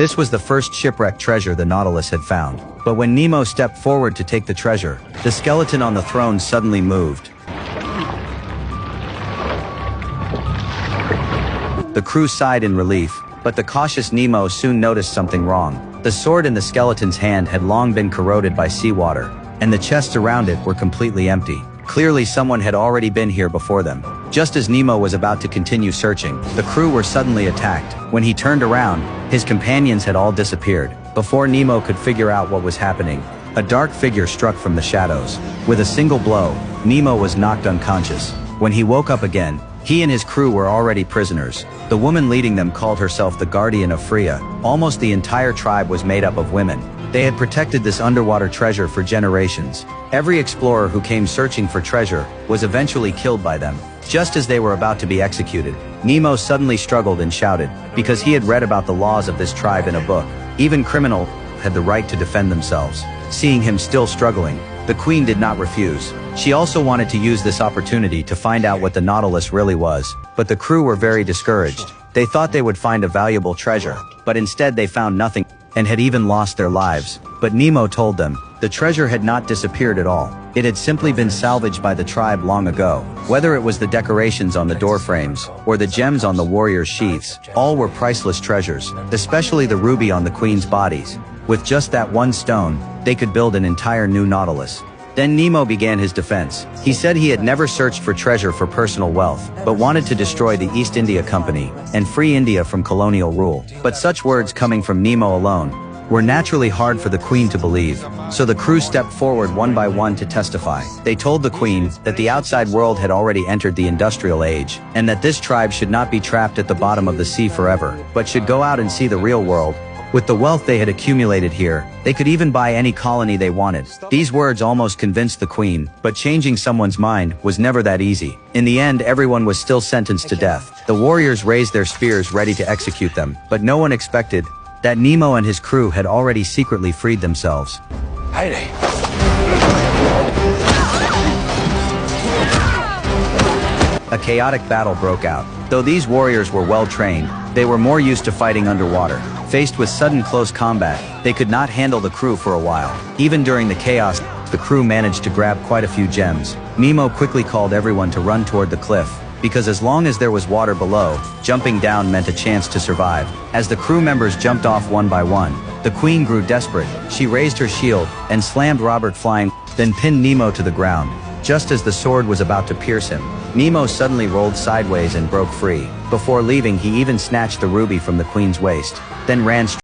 This was the first shipwrecked treasure the Nautilus had found. But when Nemo stepped forward to take the treasure, the skeleton on the throne suddenly moved. The crew sighed in relief, but the cautious Nemo soon noticed something wrong. The sword in the skeleton's hand had long been corroded by seawater, and the chests around it were completely empty. Clearly someone had already been here before them. Just as Nemo was about to continue searching, the crew were suddenly attacked. When he turned around, his companions had all disappeared. Before Nemo could figure out what was happening, a dark figure struck from the shadows. With a single blow, Nemo was knocked unconscious. When he woke up again, he and his crew were already prisoners. The woman leading them called herself the Guardian of Freya. Almost the entire tribe was made up of women. They had protected this underwater treasure for generations. Every explorer who came searching for treasure was eventually killed by them. Just as they were about to be executed, Nemo suddenly struggled and shouted, because he had read about the laws of this tribe in a book. Even criminals had the right to defend themselves. Seeing him still struggling, the queen did not refuse. She also wanted to use this opportunity to find out what the Nautilus really was. But the crew were very discouraged. They thought they would find a valuable treasure, but instead they found nothing and had even lost their lives. But Nemo told them, the treasure had not disappeared at all. It had simply been salvaged by the tribe long ago. Whether it was the decorations on the doorframes, or the gems on the warriors' sheaths, all were priceless treasures, especially the ruby on the queen's bodies. With just that one stone, they could build an entire new Nautilus. Then Nemo began his defense. He said he had never searched for treasure for personal wealth, but wanted to destroy the East India Company and free India from colonial rule. But such words coming from Nemo alone were naturally hard for the queen to believe, so the crew stepped forward one by one to testify. They told the queen that the outside world had already entered the industrial age, and that this tribe should not be trapped at the bottom of the sea forever, but should go out and see the real world. With the wealth they had accumulated here, they could even buy any colony they wanted. These words almost convinced the queen, but changing someone's mind was never that easy. In the end, everyone was still sentenced to death. The warriors raised their spears ready to execute them, but no one expected that Nemo and his crew had already secretly freed themselves. A chaotic battle broke out. Though these warriors were well trained, they were more used to fighting underwater. Faced with sudden close combat, they could not handle the crew for a while. Even during the chaos, the crew managed to grab quite a few gems. Nemo quickly called everyone to run toward the cliff, because as long as there was water below, jumping down meant a chance to survive. As the crew members jumped off one by one, the queen grew desperate. She raised her shield and slammed Robert flying, then pinned Nemo to the ground. Just as the sword was about to pierce him, Nemo suddenly rolled sideways and broke free. Before leaving, he even snatched the ruby from the queen's waist, then ran straight